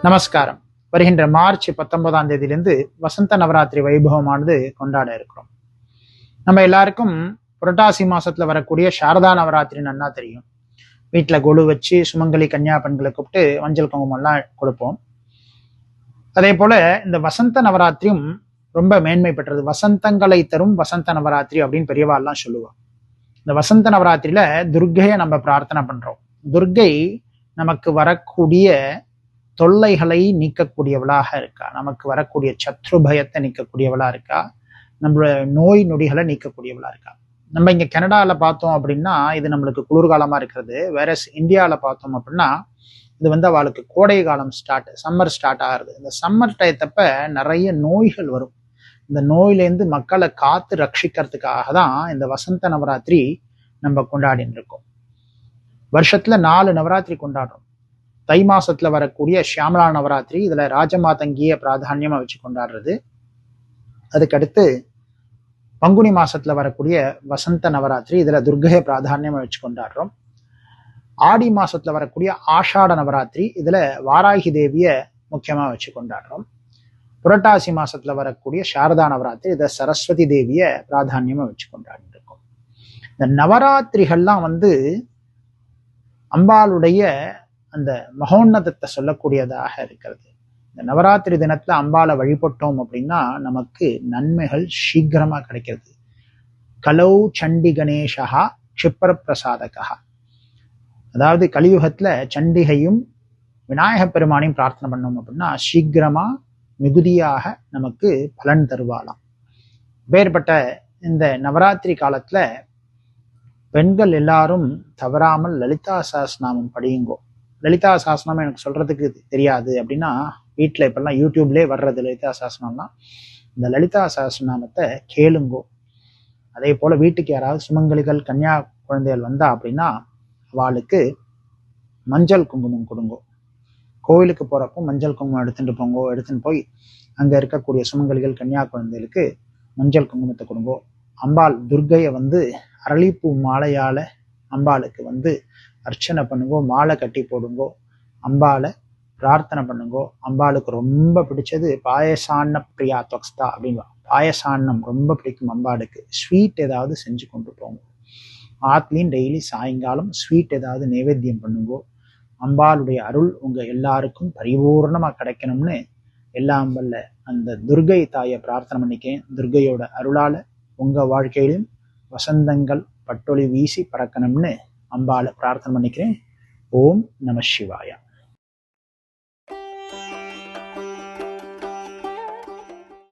நமஸ்காரம். வருகின்ற மார்ச் 19ஆம் தேதியிலிருந்து வசந்த நவராத்திரி வைபவமானது கொண்டாட இருக்கிறோம். நம்ம எல்லாருக்கும் புரட்டாசி மாசத்துல வரக்கூடிய சாரதா நவராத்திரி நன்னா தெரியும். வீட்டுல கொலு வச்சு சுமங்கலி கன்னியா பெண்களை கூப்பிட்டு மஞ்சள் குங்குமம் எல்லாம் கொடுப்போம். அதே போல இந்த வசந்த நவராத்திரியும் ரொம்ப மேன்மை பெற்றது. வசந்தங்களை தரும் வசந்த நவராத்திரி அப்படின்னு பெரியவா எல்லாம் சொல்லுவோம். இந்த வசந்த நவராத்திரியில துர்க்கையை நம்ம பிரார்த்தனை பண்றோம். துர்க்கை நமக்கு வரக்கூடிய தொல்லைகளை நீக்கக்கூடியவளாக இருக்கா, நமக்கு வரக்கூடிய சத்ரு பயத்தை நீக்கக்கூடியவளா இருக்கா, நம்மளோட நோய் நொடிகளை நீக்கக்கூடியவளா இருக்கா. நம்ம இங்க கனடால பார்த்தோம் அப்படின்னா இது நம்மளுக்கு குளிர்காலமா இருக்கிறது. வேற இந்தியாவில பார்த்தோம் அப்படின்னா இது அவளுக்கு கோடை காலம் சம்மர் ஸ்டார்ட் ஆகுது. இந்த சம்மர் டயத்தப்ப நிறைய நோய்கள் வரும். இந்த நோயிலேருந்து மக்களை காத்து ரட்சிக்கிறதுக்காக தான் இந்த வசந்த நவராத்திரி நம்ம கொண்டாடின்னு இருக்கோம். வருஷத்துல 4 நவராத்திரி கொண்டாடுறோம். தை மாசத்துல வரக்கூடிய ஷியாமலா நவராத்திரி, இதுல ராஜமாதங்கிய பிராதான்யமா வச்சு கொண்டாடுறது. அதுக்கடுத்து பங்குனி மாசத்துல வரக்கூடிய வசந்த நவராத்திரி, இதுல துர்க்கையை பிராதான்யமா வச்சு கொண்டாடுறோம். ஆடி மாசத்துல வரக்கூடிய ஆஷாட நவராத்திரி, இதுல வாராகி தேவிய முக்கியமா வச்சு கொண்டாடுறோம். புரட்டாசி மாசத்துல வரக்கூடிய சாரதா நவராத்திரி, இதை சரஸ்வதி தேவிய பிராதான்யமா வச்சு கொண்டாடிட்டு இருக்கோம். இந்த நவராத்திரிகள்லாம் அம்பாளுடைய அந்த மகோன்னதத்தை சொல்லக்கூடியதாக இருக்கிறது. இந்த நவராத்திரி தினத்துல அம்பாளை வழிபட்டோம் அப்படின்னா நமக்கு நன்மைகள் சீக்கிரமா கிடைக்கிறது. கலௌ சண்டி கணேஷா க்ஷிப்ர பிரசாதகா. அதாவது கலியுகத்துல சண்டிகையும் விநாயக பெருமானையும் பிரார்த்தனை பண்ணோம் அப்படின்னா சீக்கிரமா மிகுதியாக நமக்கு பலன் தருவாளாம். வேறுபட்ட இந்த நவராத்திரி காலத்துல பெண்கள் எல்லாரும் தவறாமல் லலிதா சஹஸ்ரநாமம் படியுங்கோ. லலிதா சஹஸ்ரநாமம் எனக்கு சொல்றதுக்கு தெரியாது அப்படின்னா வீட்டுல இப்பெல்லாம் யூடியூப்லேயே வர்றது லலிதா சஹஸ்ரநாமம்னா இந்த லலிதா சஹஸ்ரநாமத்தை கேளுங்கோ. அதே போல வீட்டுக்கு யாராவது சுமங்கலிகள் கன்னியா குழந்தைகள் வந்தா அப்படின்னா அவளுக்கு மஞ்சள் குங்குமம் கொடுங்கோ. கோவிலுக்கு போறப்போ மஞ்சள் குங்குமம் எடுத்துட்டு போய் அங்க இருக்கக்கூடிய சுமங்கலிகள் கன்னியா குழந்தைகளுக்கு மஞ்சள் குங்குமத்தை கொடுங்கோ. அம்பாள் துர்க்கையை அரளிப்பூ மாலையால அம்பாளுக்கு அர்ச்சனை பண்ணுங்கோ, மாலை கட்டி போடுங்கோ, அம்பாளை பிரார்த்தனை பண்ணுங்கோ. அம்பாளுக்கு ரொம்ப பிடிச்சது பாயசான்ன பிரியா தொக்ஸ்தா அப்படின்னு, பாயசான்னம் ரொம்ப பிடிக்கும் அம்பாளுக்கு. ஸ்வீட் ஏதாவது செஞ்சு கொண்டு போங்க. ஆத்லையும் டெய்லி சாயங்காலம் ஸ்வீட் ஏதாவது நைவேத்தியம் பண்ணுங்கோ. அம்பாளுடைய அருள் உங்க எல்லாருக்கும் பரிபூர்ணமா கிடைக்கணும்னு எல்லாம் வல்ல அந்த துர்க்கை தாயை பிரார்த்தனை பண்ணிக்கேன். துர்க்கையோட அருளால உங்க வாழ்க்கையிலும் வசந்தங்கள் பட்டொளி வீசி பறக்கணும்னு அம்பாளை பிரார்த்தனை பண்ணிக்கிறேன். ஓம் நம சிவாயா.